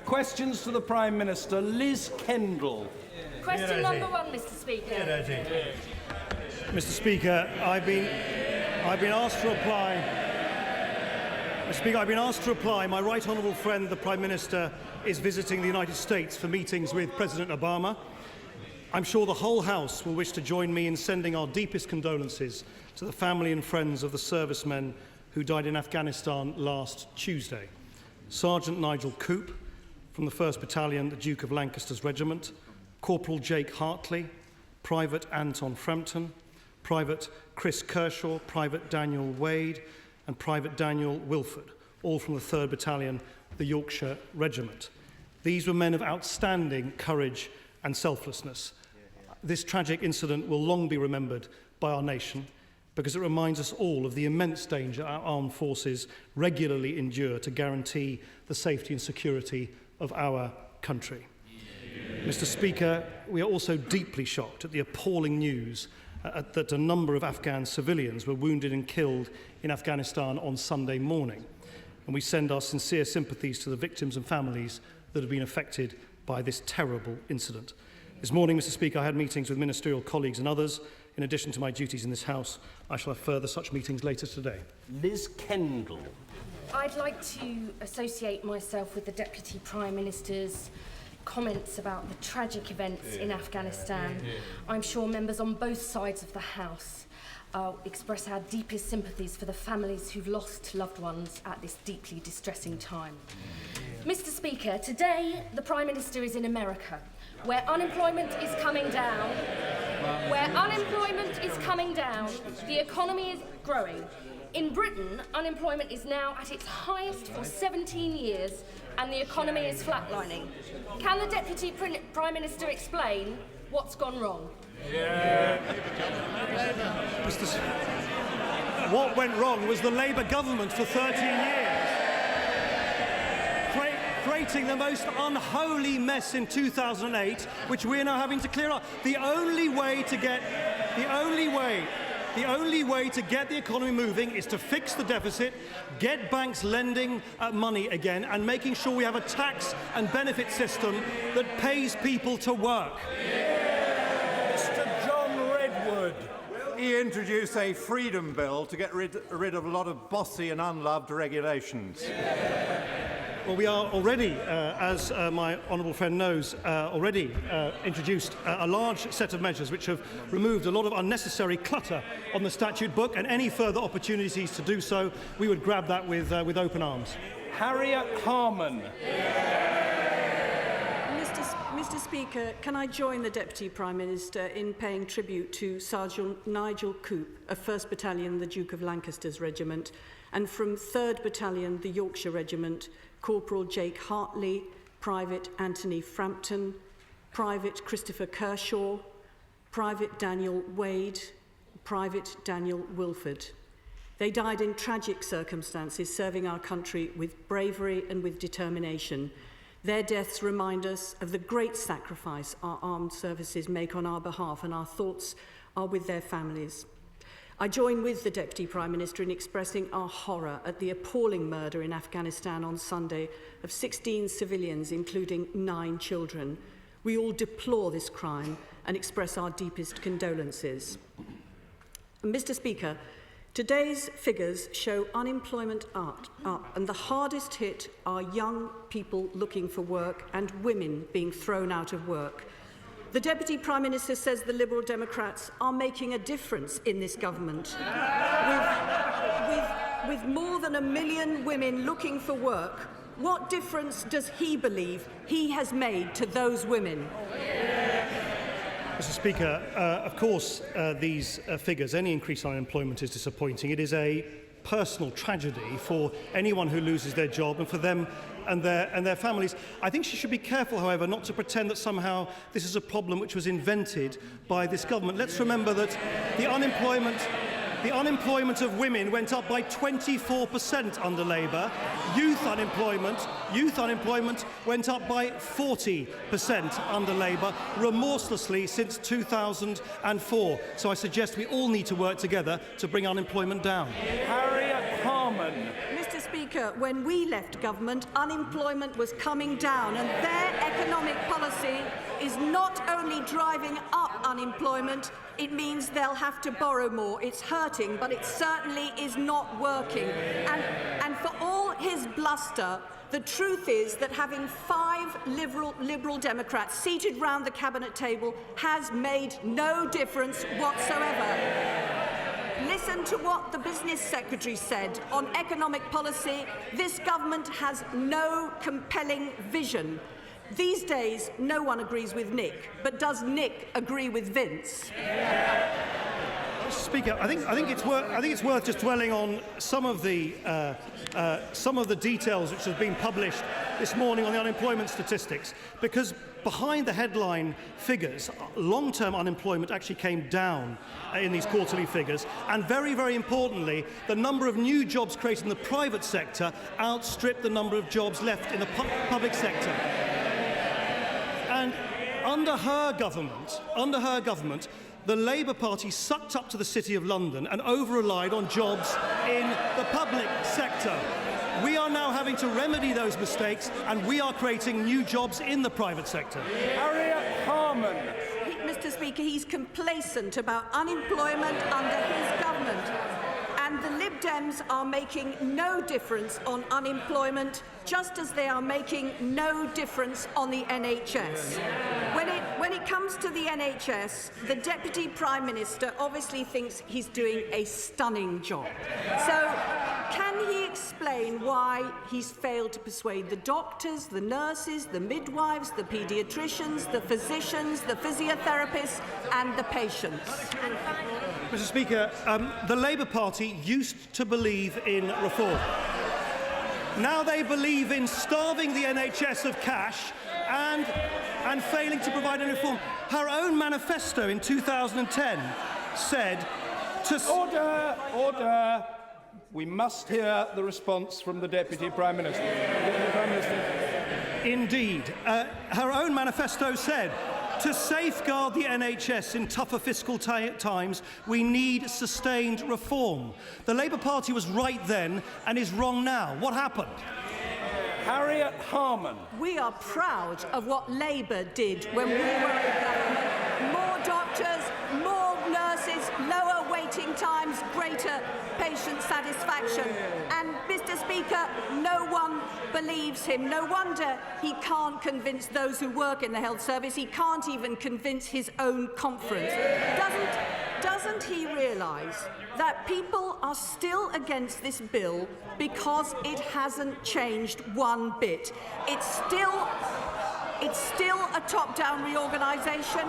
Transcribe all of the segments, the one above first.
Questions to the Prime Minister. Liz Kendall. Question number 1, Mr. Speaker. Mr. Speaker, I've been asked to reply. Mr. Speaker, I've been asked to reply. My right honourable friend, the Prime Minister, is visiting the United States for meetings with President Obama. I'm sure the whole House will wish to join me in sending our deepest condolences to the family and friends of the servicemen who died in Afghanistan last Tuesday. Sergeant Nigel Coop from the 1st Battalion, the Duke of Lancaster's Regiment, Corporal Jake Hartley, Private Anton Frampton, Private Chris Kershaw, Private Daniel Wade and Private Daniel Wilford, all from the 3rd Battalion, the Yorkshire Regiment. These were men of outstanding courage and selflessness. This tragic incident will long be remembered by our nation because it reminds us all of the immense danger our armed forces regularly endure to guarantee the safety and security of our country. Mr. Speaker, we are also deeply shocked at the appalling news that a number of Afghan civilians were wounded and killed in Afghanistan on Sunday morning. And we send our sincere sympathies to the victims and families that have been affected by this terrible incident. This morning, Mr. Speaker, I had meetings with ministerial colleagues and others. In addition to my duties in this House, I shall have further such meetings later today. Liz Kendall. I'd like to associate myself with the Deputy Prime Minister's comments about the tragic events in Afghanistan. I'm sure members on both sides of the House express our deepest sympathies for the families who've lost loved ones at this deeply distressing time. Mr. Speaker, today the Prime Minister is in America, where unemployment is coming down. The economy is growing. In Britain, unemployment is now at its highest for 17 years and the economy is flatlining. Can the Deputy Prime Minister explain what's gone wrong? What went wrong was the Labour government for 13 years, creating the most unholy mess in 2008, which we're now having to clear up. The only way to get the economy moving is to fix the deficit, get banks lending money again, and making sure we have a tax and benefit system that pays people to work. Mr. John Redwood. He introduced a freedom bill to get rid of a lot of bossy and unloved regulations. Well, we are already, as my honourable friend knows, already introduced a large set of measures which have removed a lot of unnecessary clutter on the statute book, and any further opportunities to do so, we would grab that with open arms. Harriet Harman. Mr. Speaker, can I join the Deputy Prime Minister in paying tribute to Sergeant Nigel Coop of 1st Battalion, the Duke of Lancaster's Regiment, and from 3rd Battalion, the Yorkshire Regiment, Corporal Jake Hartley, Private Anthony Frampton, Private Christopher Kershaw, Private Daniel Wade, Private Daniel Wilford. They died in tragic circumstances, serving our country with bravery and with determination. Their deaths remind us of the great sacrifice our armed services make on our behalf, and our thoughts are with their families. I join with the Deputy Prime Minister in expressing our horror at the appalling murder in Afghanistan on Sunday of 16 civilians, including 9 children. We all deplore this crime and express our deepest condolences. Mr. Speaker, today's figures show unemployment up, and the hardest hit are young people looking for work and women being thrown out of work. The Deputy Prime Minister says the Liberal Democrats are making a difference in this government. With more than 1 million women looking for work, what difference does he believe he has made to those women? Mr. Speaker, of course, these figures, any increase in unemployment is disappointing. It is a personal tragedy for anyone who loses their job and for them and their families. I think she should be careful, however, not to pretend that somehow this is a problem which was invented by this government. Let's remember that the unemployment of women went up by 24% under Labour. Youth unemployment went up by 40% under Labour, remorselessly since 2004. So I suggest we all need to work together to bring unemployment down. Harriet Harman. Speaker, when we left government, unemployment was coming down, and their economic policy is not only driving up unemployment, it means they'll have to borrow more. It's hurting, but it certainly is not working. And for all his bluster, the truth is that having 5 Liberal Democrats seated round the cabinet table has made no difference whatsoever. Listen to what the Business Secretary said on economic policy. This government has no compelling vision. These days, no one agrees with Nick, but does Nick agree with Vince? Mr. Speaker, I think it's worth just dwelling on some of the details which have been published this morning on the unemployment statistics, because behind the headline figures, long-term unemployment actually came down in these quarterly figures, and very, very importantly, the number of new jobs created in the private sector outstripped the number of jobs left in the public sector. And under her government, the Labour Party sucked up to the City of London and over-relied on jobs in the public sector. We are now having to remedy those mistakes, and we are creating new jobs in the private sector. Harriet Harman. Mr. Speaker, he's complacent about unemployment under his government. And the Lib Dems are making no difference on unemployment, just as they are making no difference on the NHS. When it comes to the NHS, the Deputy Prime Minister obviously thinks he's doing a stunning job. So, can he explain why he's failed to persuade the doctors, the nurses, the midwives, the paediatricians, the physicians, the physiotherapists and the patients? Mr. Speaker, the Labour Party used to believe in reform. Now they believe in starving the NHS of cash and failing to provide any reform. Her own manifesto in 2010 said to... Order! We must hear the response from the Deputy Prime Minister. Indeed. Her own manifesto said, to safeguard the NHS in tougher fiscal times, we need sustained reform. The Labour Party was right then and is wrong now. What happened? Harriet Harman. We are proud of what Labour did when we were in government. More doctors, more nurses, lower waiting times, greater patient satisfaction. And, Mr. Speaker, no one believes him. No wonder he can't convince those who work in the health service. He can't even convince his own conference. Doesn't he realise that people are still against this bill because it hasn't changed one bit? It's still a top-down reorganisation.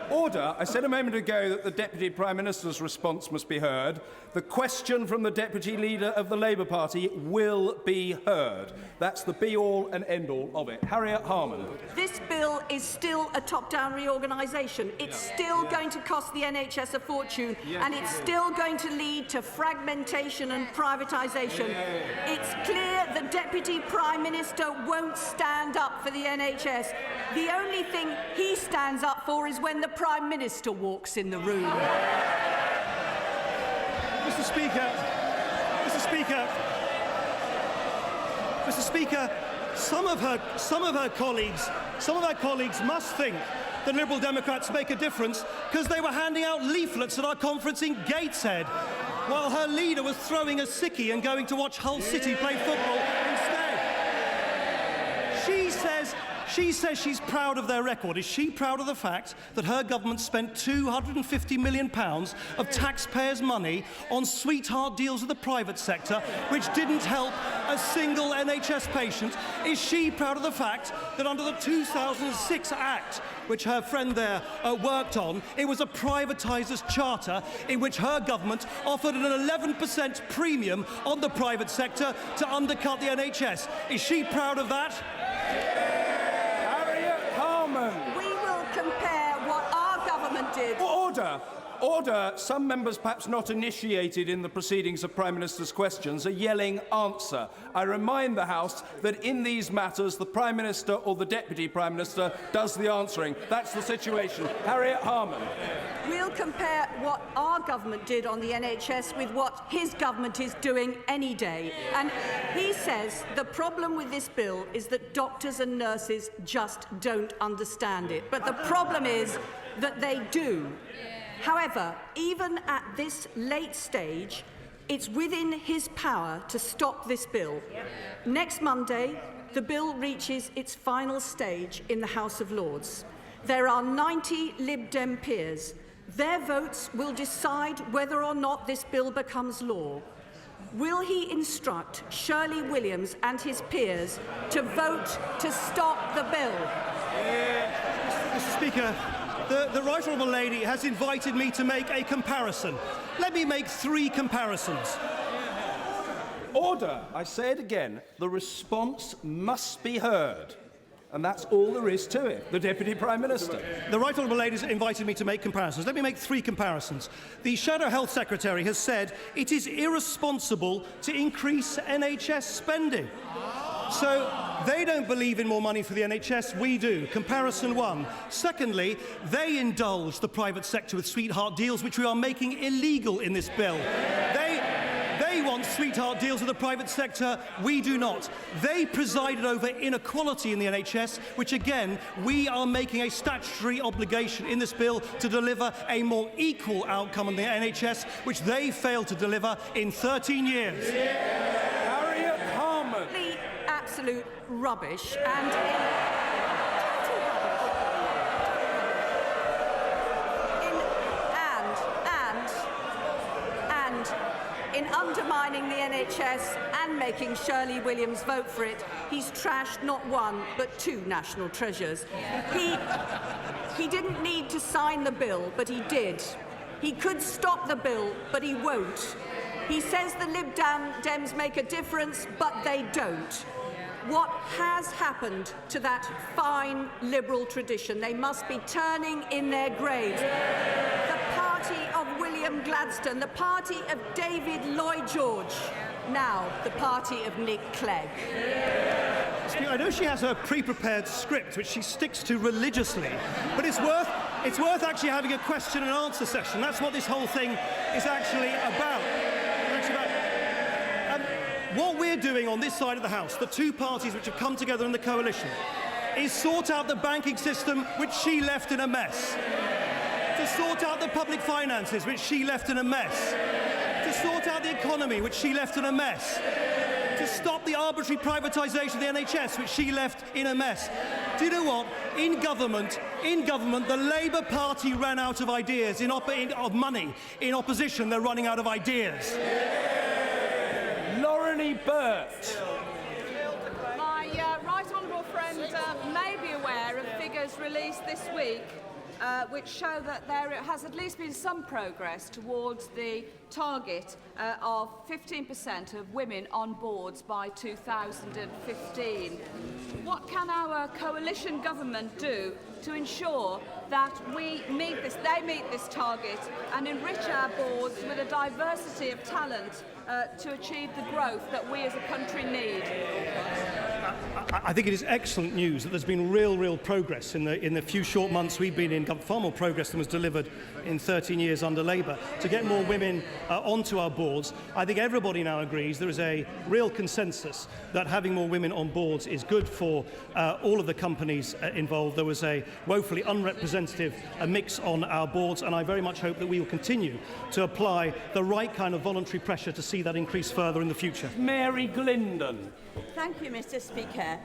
Order. I said a moment ago that the Deputy Prime Minister's response must be heard. The question from the Deputy Leader of the Labour Party will be heard. That's the be-all and end-all of it. Harriet Harman. This bill is still a top-down reorganisation. It's still going to cost the NHS a fortune, and it's still going to lead to fragmentation and privatisation. It's clear the Deputy Prime Minister won't stand up for the NHS. The only thing he stands up for is when the Prime Minister walks in the room. Mr. Speaker, some of her colleagues must think the Liberal Democrats make a difference because they were handing out leaflets at our conference in Gateshead while her leader was throwing a sickie and going to watch Hull City play football instead. She says she's proud of their record. Is she proud of the fact that her government spent £250 million of taxpayers' money on sweetheart deals with the private sector, which didn't help a single NHS patient? Is she proud of the fact that under the 2006 Act, which her friend there worked on, it was a privatisers' charter in which her government offered an 11% premium on the private sector to undercut the NHS? Is she proud of that? We will compare what our government did. Order! Order. Some members, perhaps not initiated in the proceedings of Prime Minister's questions, are yelling answer. I remind the House that in these matters, the Prime Minister or the Deputy Prime Minister does the answering. That's the situation. Harriet Harman. We'll compare what our government did on the NHS with what his government is doing any day. And he says the problem with this bill is that doctors and nurses just don't understand it. But the problem is that they do. However, even at this late stage, it's within his power to stop this bill. Next Monday, the bill reaches its final stage in the House of Lords. There are 90 Lib Dem peers. Their votes will decide whether or not this bill becomes law. Will he instruct Shirley Williams and his peers to vote to stop the bill? Mr. Speaker, the Right Honourable Lady has invited me to make a comparison. Let me make 3 comparisons. Order. I say it again. The response must be heard. And that's all there is to it. The Deputy Prime Minister. The Right Honourable Lady has invited me to make comparisons. Let me make 3 comparisons. The Shadow Health Secretary has said it is irresponsible to increase NHS spending. So they don't believe in more money for the NHS, we do. Comparison 1. Secondly, they indulge the private sector with sweetheart deals, which we are making illegal in this bill. They want sweetheart deals with the private sector, we do not. They presided over inequality in the NHS, which again, we are making a statutory obligation in this bill to deliver a more equal outcome in the NHS, which they failed to deliver in 13 years. Harriet Harman. Absolute rubbish. In undermining the NHS and making Shirley Williams vote for it, he's trashed not 1 but 2 national treasures. He didn't need to sign the bill, but he did. He could stop the bill, but he won't. He says the Lib Dems make a difference, but they don't. What has happened to that fine Liberal tradition? They must be turning in their graves. The party of William Gladstone, the party of David Lloyd George, now the party of Nick Clegg. I know she has a pre-prepared script which she sticks to religiously, but it's worth actually having a question and answer session. That's what this whole thing is actually about. What we're doing on this side of the House, the 2 parties which have come together in the coalition, is sort out the banking system which she left in a mess, to sort out the public finances which she left in a mess, to sort out the economy which she left in a mess, to stop the arbitrary privatisation of the NHS which she left in a mess. Do you know what? In government, the Labour Party ran out of ideas, of money. In opposition, they're running out of ideas. Burt. My right honourable friend may be aware of figures released this week which show that there has at least been some progress towards the target of 15% of women on boards by 2015. What can our coalition government do to ensure that they meet this target and enrich our boards with a diversity of talent to achieve the growth that we as a country need? I think it is excellent news that there's been real progress in the few short months we've been in, far more progress than was delivered in 13 years under Labour, to get more women onto our boards. I think everybody now agrees there is a real consensus that having more women on boards is good for all of the companies involved. There was a woefully unrepresentative mix on our boards, and I very much hope that we will continue to apply the right kind of voluntary pressure to see that increase further in the future. Mary Glindon. Thank you, Mr. Speaker.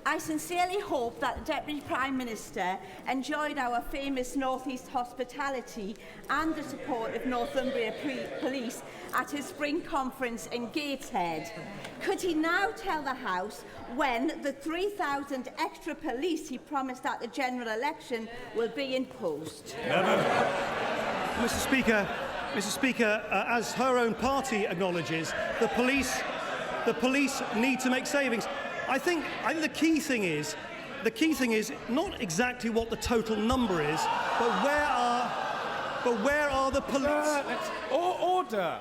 I sincerely hope that the Deputy Prime Minister enjoyed our famous North East hospitality and the support of Northumbria Police at his spring conference in Gateshead. Could he now tell the House when the 3,000 extra police he promised at the general election will be in post? Mr. Speaker, as her own party acknowledges, the police need to make savings. I think the key thing is not exactly what the total number is, but But where are the police? Order!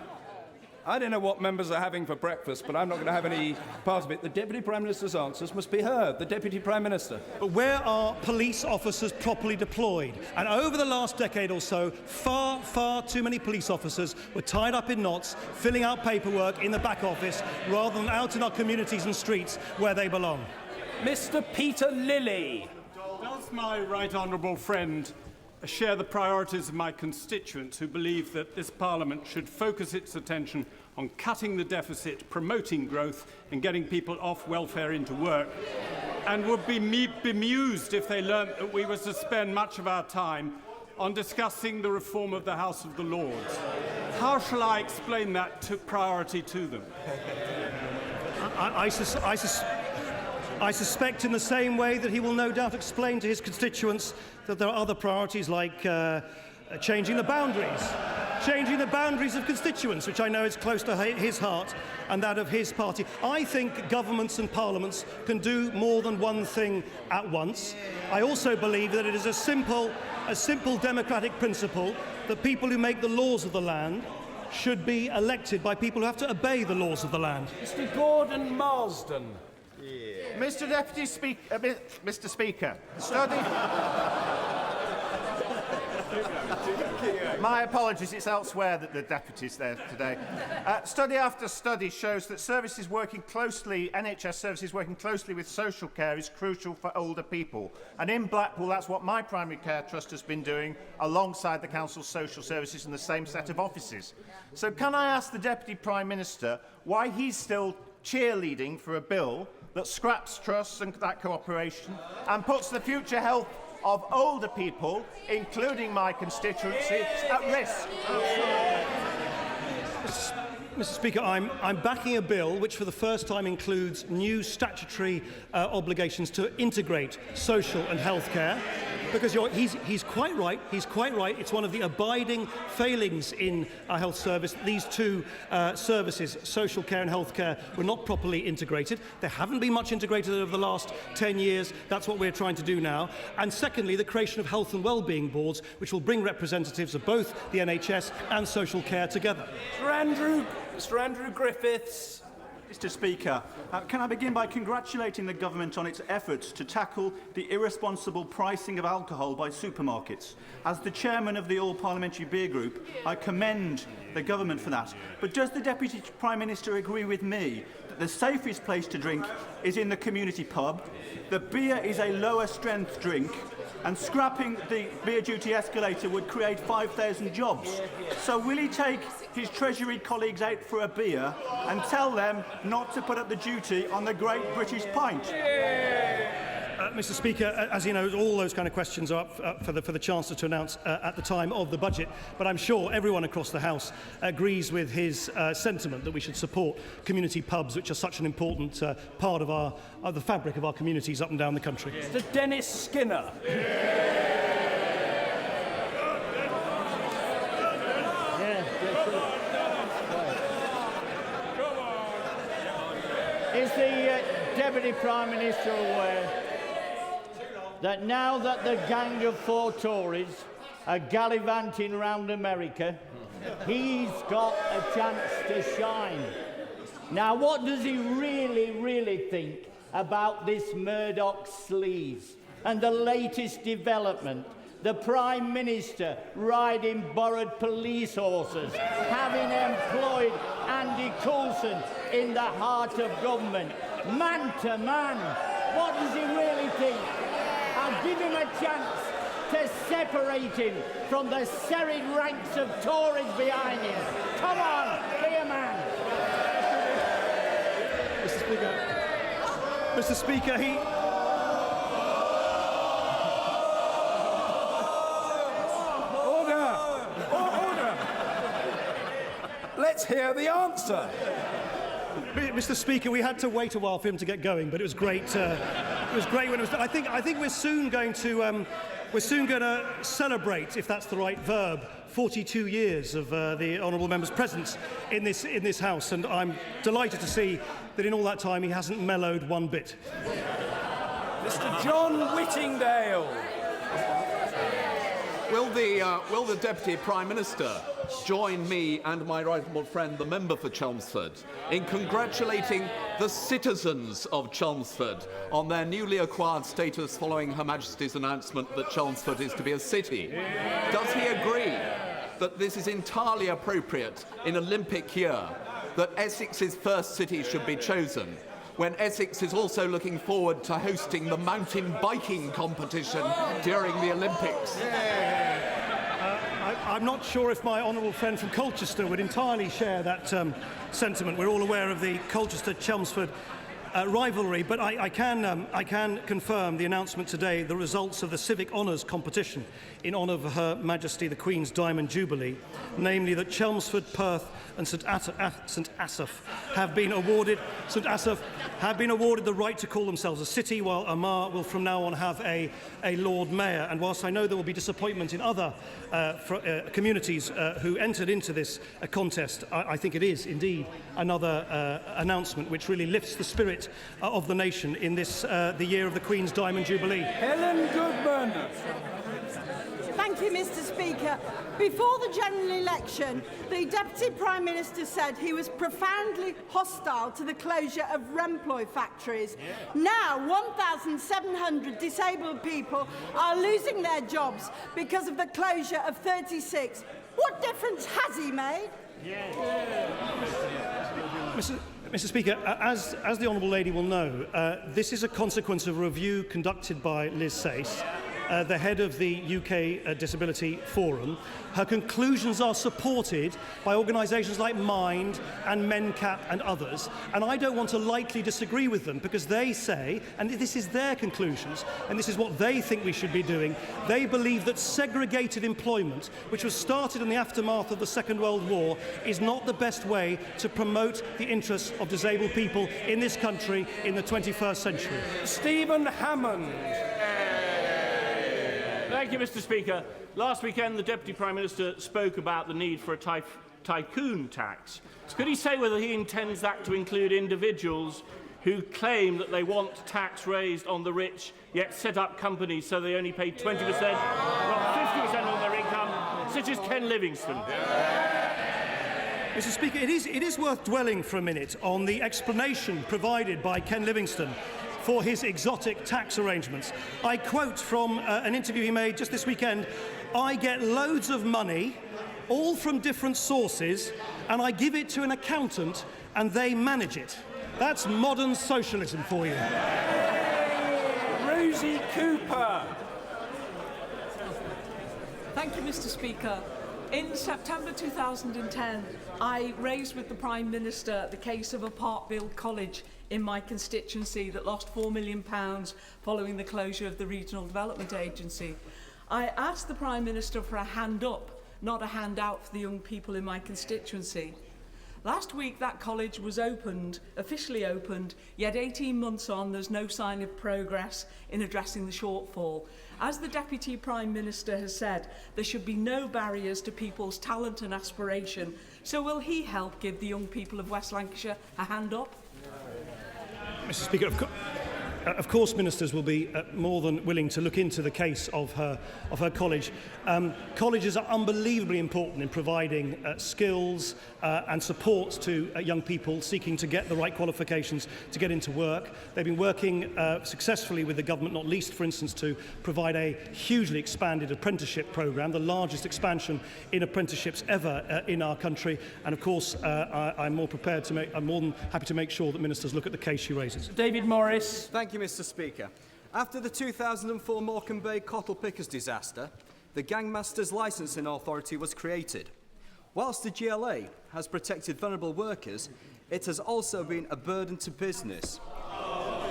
I don't know what members are having for breakfast, but I'm not going to have any part of it. The Deputy Prime Minister's answers must be heard. The Deputy Prime Minister. But where are police officers properly deployed? And over the last decade or so, far, far too many police officers were tied up in knots, filling out paperwork in the back office, rather than out in our communities and streets where they belong. Mr. Peter Lilly. Does my right honourable friend share the priorities of my constituents who believe that this Parliament should focus its attention on cutting the deficit, promoting growth and getting people off welfare into work, and would be bemused if they learnt that we were to spend much of our time on discussing the reform of the House of the Lords? How shall I explain that priority to them? I suspect in the same way that he will no doubt explain to his constituents that there are other priorities like changing the boundaries of constituents, which I know is close to his heart and that of his party. I think governments and parliaments can do more than one thing at once. I also believe that it is a simple democratic principle that people who make the laws of the land should be elected by people who have to obey the laws of the land. Mr. Gordon Marsden. Mr. Deputy Speaker, Mr. Speaker, study. My apologies, it's elsewhere that the deputy's there today. Study after study shows that NHS services working closely with social care is crucial for older people. And in Blackpool, that's what my primary care trust has been doing alongside the council's social services in the same set of offices. So can I ask the Deputy Prime Minister why he's still cheerleading for a bill that scraps trusts and that cooperation and puts the future health of older people, including my constituency, at risk? Mr. Speaker, I'm backing a bill which for the first time includes new statutory obligations to integrate social and health care. Because he's quite right. He's quite right. It's one of the abiding failings in our health service. These two services, social care and health care, were not properly integrated. They haven't been much integrated over the last 10 years. That's what we're trying to do now. And secondly, the creation of health and well-being boards, which will bring representatives of both the NHS and social care together. Mr. Andrew Griffiths. Mr. Speaker, can I begin by congratulating the government on its efforts to tackle the irresponsible pricing of alcohol by supermarkets. As the chairman of the All-Parliamentary Beer Group, I commend the government for that. But does the Deputy Prime Minister agree with me that the safest place to drink is in the community pub? The beer is a lower strength drink, and scrapping the beer duty escalator would create 5,000 jobs. So will he take his Treasury colleagues out for a beer and tell them not to put up the duty on the Great British Pint? Mr. Speaker, as you know, all those kind of questions are up for the Chancellor to announce at the time of the budget. But I'm sure everyone across the House agrees with his sentiment that we should support community pubs, which are such an important part of the fabric of our communities up and down the country. Mr. Dennis Skinner. Is the Deputy Prime Minister aware that now that the gang of 4 Tories are gallivanting around America, he's got a chance to shine? Now, what does he really think about this Murdoch sleaze and the latest development? The Prime Minister riding borrowed police horses, having employed Andy Coulson in the heart of government, man to man. What does he really think? I'll give him a chance to separate him from the serried ranks of Tories behind him. Come on, be a man. Mr. Speaker, he... Order! Let's hear the answer. Mr. Speaker, we had to wait a while for him to get going, but it was great. It was great when it was done. I think we're soon going to celebrate, if that's the right verb, 42 years of the honourable member's presence in this House, and I'm delighted to see that in all that time he hasn't mellowed one bit. Mr. John Whittingdale. Will the Deputy Prime Minister join me and my right honourable friend, the member for Chelmsford, in congratulating the citizens of Chelmsford on their newly acquired status following Her Majesty's announcement that Chelmsford is to be a city? Does he agree that this is entirely appropriate in Olympic year, that Essex's first city should be chosen, when Essex is also looking forward to hosting the mountain biking competition during the Olympics? I'm not sure if my honourable friend from Colchester would entirely share that sentiment. We're all aware of the Colchester-Chelmsford rivalry, but I can confirm the announcement today, the results of the Civic Honours competition in honour of Her Majesty the Queen's Diamond Jubilee, namely that Chelmsford, Perth and St Asaph have been awarded the right to call themselves a city, while Armagh will from now on have a Lord Mayor. And whilst I know there will be disappointment in other communities who entered into this contest, I think it is indeed another announcement which really lifts the spirit of the nation in this the year of the Queen's Diamond Jubilee. Helen Goodman. Thank you, Mr. Speaker. Before the general election, the Deputy Prime Minister said he was profoundly hostile to the closure of Remploy factories. Now, 1,700 disabled people are losing their jobs because of the closure of 36. What difference has he made? Mr. Speaker, as the Honourable Lady will know, this is a consequence of a review conducted by Liz Sayce, the head of the UK Disability Forum. Her conclusions are supported by organisations like Mind and MenCap and others, and I don't want to lightly disagree with them, because they say, and this is their conclusions, and this is what they think we should be doing, they believe that segregated employment, which was started in the aftermath of the Second World War, is not the best way to promote the interests of disabled people in this country in the 21st century. Stephen Hammond. Thank you, Mr. Speaker. Last weekend, the Deputy Prime Minister spoke about the need for a tycoon tax. Could he say whether he intends that to include individuals who claim that they want tax raised on the rich, yet set up companies so they only pay 20%, not 50% on their income, such as Ken Livingstone? Mr. Speaker, it is worth dwelling for a minute on the explanation provided by Ken Livingstone for his exotic tax arrangements. I quote from an interview he made just this weekend: "I get loads of money, all from different sources, and I give it to an accountant and they manage it." That's modern socialism for you. Rosie Cooper. Thank you, Mr. Speaker. In September 2010, I raised with the Prime Minister the case of a Parkville college in my constituency that lost £4 million following the closure of the Regional Development Agency. I asked the Prime Minister for a hand up, not a handout for the young people in my constituency. Last week that college was officially opened, yet 18 months on there's no sign of progress in addressing the shortfall. As the Deputy Prime Minister has said, there should be no barriers to people's talent and aspiration. So will he help give the young people of West Lancashire a hand up? Mr. Speaker, of course ministers will be more than willing to look into the case of her college. Colleges are unbelievably important in providing skills and support to young people seeking to get the right qualifications to get into work. They've been working successfully with the government, not least, for instance, to provide a hugely expanded apprenticeship programme, the largest expansion in apprenticeships ever in our country. And of course, I'm more than happy to make sure that ministers look at the case she raises. David Morris. Thank you, Mr. Speaker. After the 2004 Morecambe Bay Cottle Pickers disaster, the Gangmasters Licensing Authority was created. Whilst the GLA has protected vulnerable workers, it has also been a burden to business.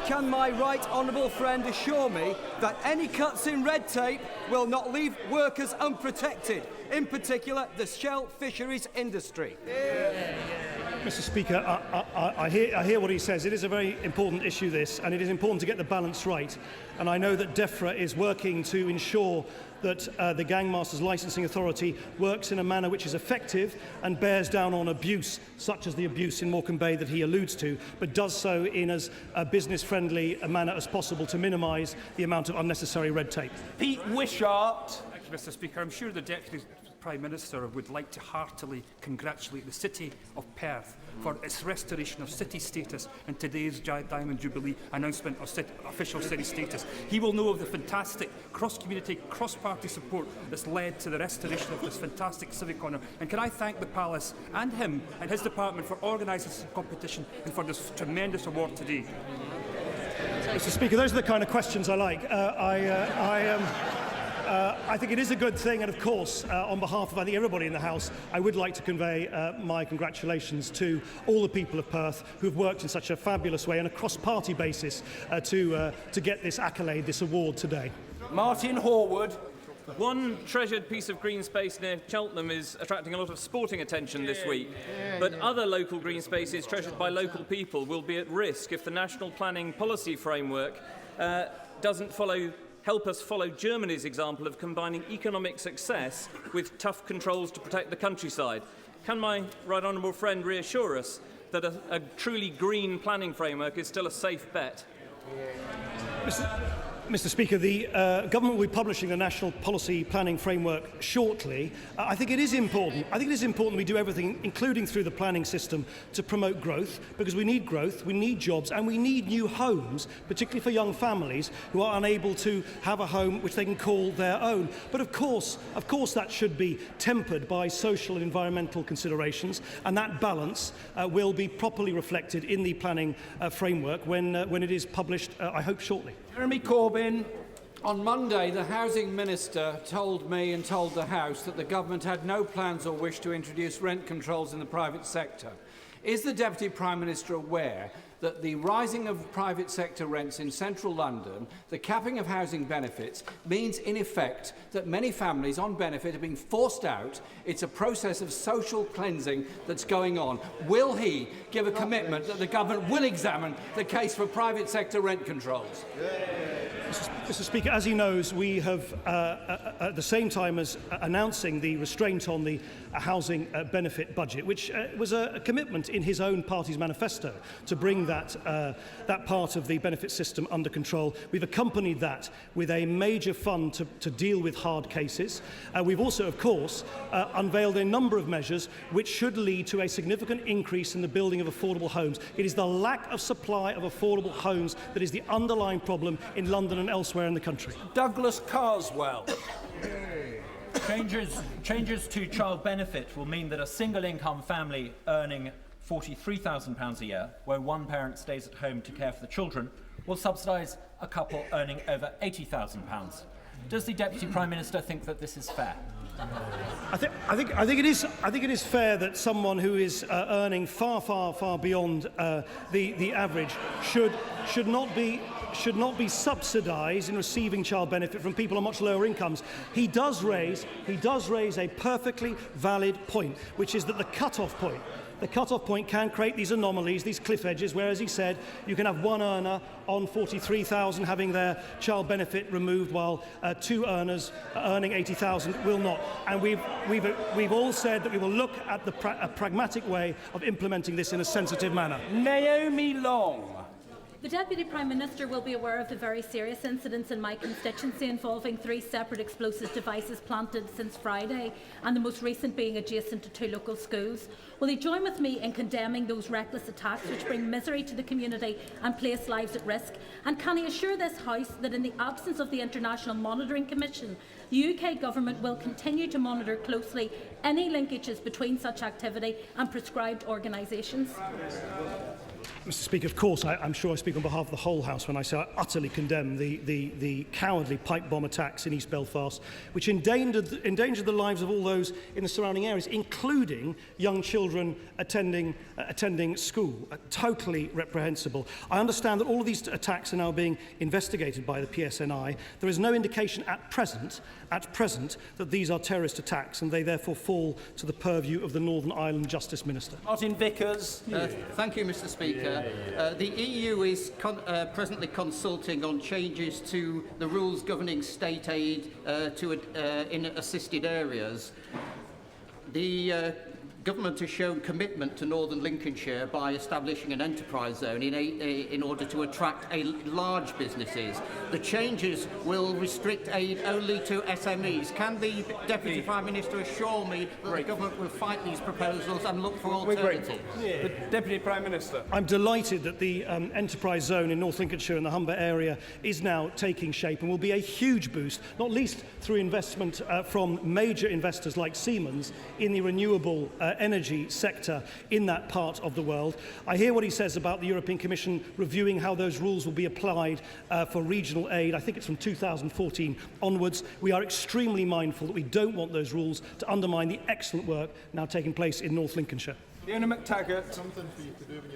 Can my right honourable friend assure me that any cuts in red tape will not leave workers unprotected, in particular the shell fisheries industry? Mr. Speaker, I hear what he says. It is a very important issue, this, and it is important to get the balance right. And I know that DEFRA is working to ensure that the Gangmasters Licensing Authority works in a manner which is effective and bears down on abuse, such as the abuse in Morecambe Bay that he alludes to, but does so in as business-friendly a manner as possible to minimise the amount of unnecessary red tape. Pete Wishart. Thank you, Mr. Speaker. I'm sure the Deputy Prime Minister would like to heartily congratulate the City of Perth for its restoration of city status and today's Diamond Jubilee announcement of official city status. He will know of the fantastic cross-community, cross-party support that's led to the restoration of this fantastic civic honour. And can I thank the Palace and him and his department for organising this competition and for this tremendous award today. Mr. Speaker, those are the kind of questions I like. I think it is a good thing, and of course, on behalf of I think everybody in the House, I would like to convey my congratulations to all the people of Perth who have worked in such a fabulous way on a cross-party basis to get this accolade, this award today. Martin Horwood. One treasured piece of green space near Cheltenham is attracting a lot of sporting attention this week, but other local green spaces treasured by local people will be at risk if the National Planning Policy Framework doesn't help us follow Germany's example of combining economic success with tough controls to protect the countryside. Can my right honourable friend reassure us that a truly green planning framework is still a safe bet? Mr. Speaker, the government will be publishing the National Policy Planning Framework shortly. I think it is important. I think it is important we do everything, including through the planning system, to promote growth, because we need growth, we need jobs, and we need new homes, particularly for young families who are unable to have a home which they can call their own. But of course, that should be tempered by social and environmental considerations, and that balance will be properly reflected in the planning framework when it is published, I hope, shortly. Jeremy Corbyn. On Monday, the Housing Minister told me and told the House that the government had no plans or wish to introduce rent controls in the private sector. Is the Deputy Prime Minister aware that the rising of private sector rents in central London, the capping of housing benefits, means in effect that many families on benefit are being forced out? It's a process of social cleansing that's going on. Will he give a commitment that the government will examine the case for private sector rent controls? Mr. Speaker, as he knows, we have, at the same time as announcing the restraint on the housing benefit budget, which was a commitment in his own party's manifesto to bring that part of the benefit system under control. We've accompanied that with a major fund to deal with hard cases. We've also, of course, unveiled a number of measures which should lead to a significant increase in the building of affordable homes. It is the lack of supply of affordable homes that is the underlying problem in London and elsewhere in the country. Douglas Carswell. Changes to child benefit will mean that a single income family earning £43,000 a year, where one parent stays at home to care for the children, will subsidise a couple earning over £80,000. Does the Deputy Prime Minister think that this is fair? I think it is fair that someone who is earning far beyond the average should not be subsidised in receiving child benefit from people on much lower incomes. He does raise a perfectly valid point, which is that the cut-off point can create these anomalies, these cliff edges, where, as he said, you can have one earner on 43,000 having their child benefit removed, while two earners earning 80,000 will not. And we've all said that we will look at a pragmatic way of implementing this in a sensitive manner. Naomi Long. The Deputy Prime Minister will be aware of the very serious incidents in my constituency involving 3 separate explosive devices planted since Friday, and the most recent being adjacent to 2 local schools. Will he join with me in condemning those reckless attacks which bring misery to the community and place lives at risk? And can he assure this House that in the absence of the International Monitoring Commission, the UK Government will continue to monitor closely any linkages between such activity and prescribed organisations? Mr. Speaker, of course, I'm sure I speak on behalf of the whole House when I say I utterly condemn the cowardly pipe bomb attacks in East Belfast, which endangered the lives of all those in the surrounding areas, including young children attending school. Totally reprehensible. I understand that all of these attacks are now being investigated by the PSNI. There is no indication at present that these are terrorist attacks, and they therefore fall to the purview of the Northern Ireland Justice Minister. Martin Vickers. Thank you, Mr. Speaker. The EU is presently consulting on changes to the rules governing state aid in assisted areas. The government has shown commitment to Northern Lincolnshire by establishing an enterprise zone in order to attract large businesses. The changes will restrict aid only to SMEs. Can the Deputy Prime Minister assure me that the government will fight these proposals and look for alternatives? The Deputy Prime Minister. I'm delighted that the enterprise zone in North Lincolnshire and the Humber area is now taking shape and will be a huge boost, not least through investment from major investors like Siemens in the renewable energy sector in that part of the world. I hear what he says about the European Commission reviewing how those rules will be applied for regional aid. I think it's from 2014 onwards. We are extremely mindful that we don't want those rules to undermine the excellent work now taking place in North Lincolnshire. Fiona McTaggart.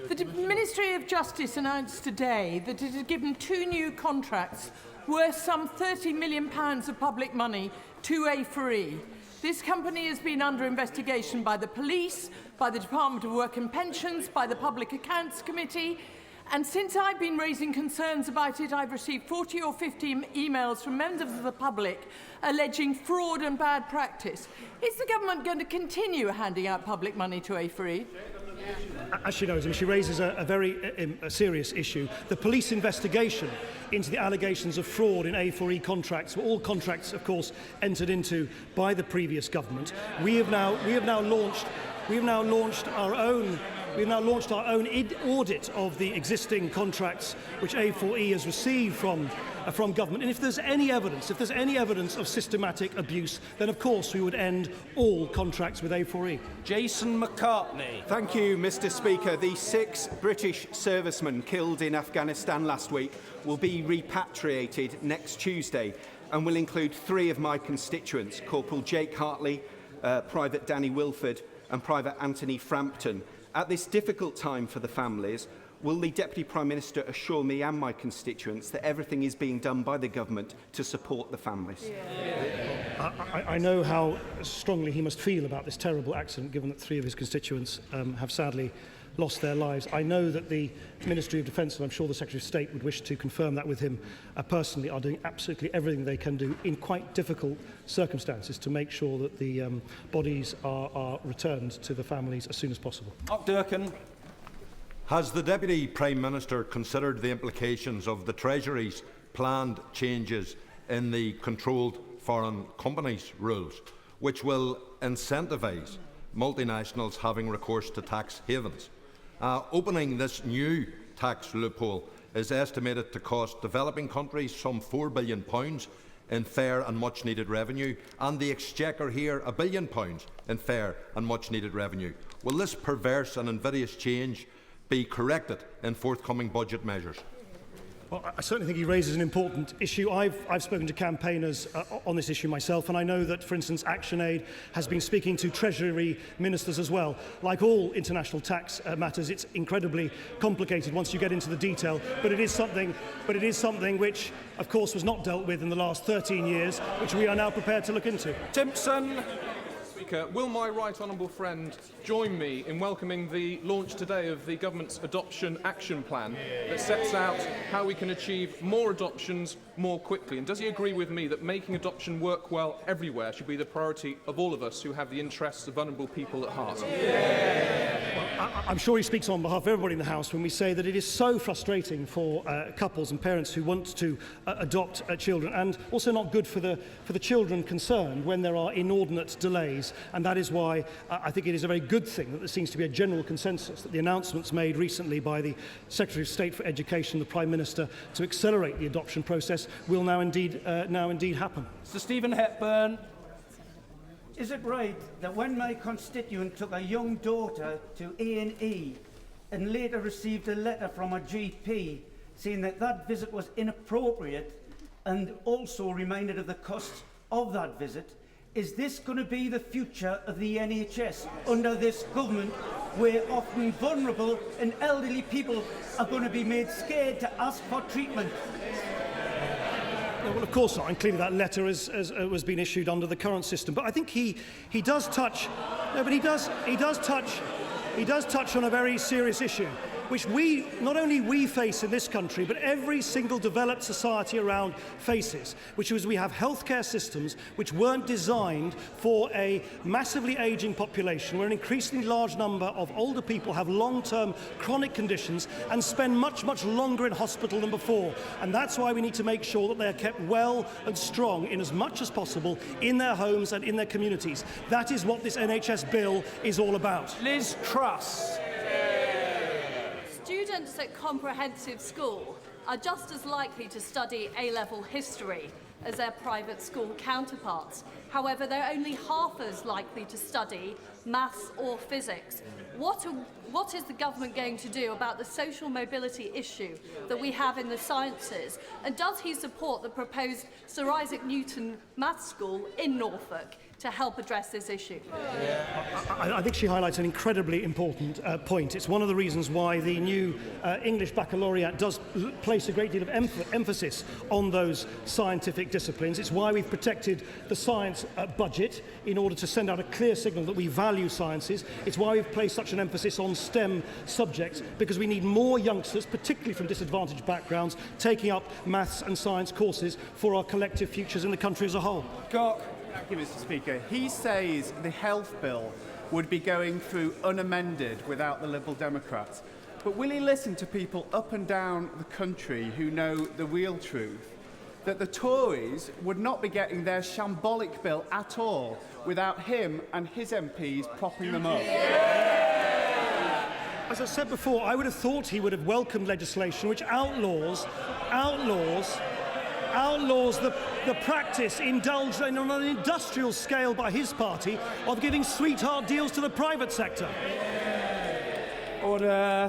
The Ministry of Justice announced today that it had given 2 new contracts worth some £30 million of public money to A4E. This company has been under investigation by the police, by the Department of Work and Pensions, by the Public Accounts Committee, and since I've been raising concerns about it, I've received 40 or 50 emails from members of the public alleging fraud and bad practice. Is the government going to continue handing out public money to A4E? As she knows, she raises a very serious issue. The police investigation into the allegations of fraud in A4E contracts were all contracts, of course, entered into by the previous government. We have now launched our own audit of the existing contracts which A4E has received from government. And if there's any evidence of systematic abuse, then of course we would end all contracts with A4E. Jason McCartney. Thank you, Mr. Speaker. The 6 British servicemen killed in Afghanistan last week will be repatriated next Tuesday and will include 3 of my constituents, Corporal Jake Hartley, Private Danny Wilford and Private Anthony Frampton. At this difficult time for the families, will the Deputy Prime Minister assure me and my constituents that everything is being done by the government to support the families? I know how strongly he must feel about this terrible accident, given that 3 of his constituents have sadly lost their lives. I know that the Ministry of Defence, and I'm sure the Secretary of State would wish to confirm that with him personally, are doing absolutely everything they can do in quite difficult circumstances to make sure that the bodies are returned to the families as soon as possible. Mark Durkan. Has the Deputy Prime Minister considered the implications of the Treasury's planned changes in the Controlled Foreign Companies rules, which will incentivise multinationals having recourse to tax havens? Opening this new tax loophole is estimated to cost developing countries some £4 billion in fair and much-needed revenue, and the Exchequer here £1 billion in fair and much-needed revenue. Will this perverse and invidious change be corrected in forthcoming budget measures? Well, I certainly think he raises an important issue. I've spoken to campaigners on this issue myself, and I know that, for instance, ActionAid has been speaking to Treasury ministers as well. Like all international tax matters, it's incredibly complicated once you get into the detail, but it is something which, of course, was not dealt with in the last 13 years, which we are now prepared to look into. Timpson. Will my right honourable friend join me in welcoming the launch today of the government's adoption action plan that sets out how we can achieve more adoptions more quickly? And does he agree with me that making adoption work well everywhere should be the priority of all of us who have the interests of vulnerable people at heart? Well, I'm sure he speaks on behalf of everybody in the House when we say that it is so frustrating for couples and parents who want to adopt children, and also not good for the children concerned when there are inordinate delays. And that is why I think it is a very good thing that there seems to be a general consensus that the announcements made recently by the Secretary of State for Education, the Prime Minister, to accelerate the adoption process will now indeed happen. Sir Stephen Hepburn. Is it right that when my constituent took a young daughter to A&E and later received a letter from a GP saying that that visit was inappropriate and also reminded of the costs of that visit, is this going to be the future of the NHS under this government, where often vulnerable and elderly people are going to be made scared to ask for treatment? Well, of course not, and clearly that letter was been issued under the current system. But I think he does touch on a very serious issue. which not only we face in this country, but every single developed society around faces, which is we have healthcare systems which weren't designed for a massively ageing population, where an increasingly large number of older people have long-term chronic conditions and spend much, much longer in hospital than before. And that's why we need to make sure that they are kept well and strong in as much as possible in their homes and in their communities. That is what this NHS bill is all about. Liz Truss. Students at comprehensive school are just as likely to study A-level history as their private school counterparts. However, they're only half as likely to study maths or physics. What is the government going to do about the social mobility issue that we have in the sciences? And does he support the proposed Sir Isaac Newton Maths School in Norfolk to help address this issue? I think she highlights an incredibly important point. It's one of the reasons why the new English baccalaureate does place a great deal of emphasis on those scientific disciplines. It's why we've protected the science budget in order to send out a clear signal that we value sciences. It's why we've placed such an emphasis on STEM subjects, because we need more youngsters, particularly from disadvantaged backgrounds, taking up maths and science courses for our collective futures in the country as a whole. Thank you, Mr. Speaker. He says the health bill would be going through unamended without the Liberal Democrats. But will he listen to people up and down the country who know the real truth? That the Tories would not be getting their shambolic bill at all without him and his MPs propping them up. As I said before, I would have thought he would have welcomed legislation which outlaws the practice indulged in on an industrial scale by his party of giving sweetheart deals to the private sector. Order.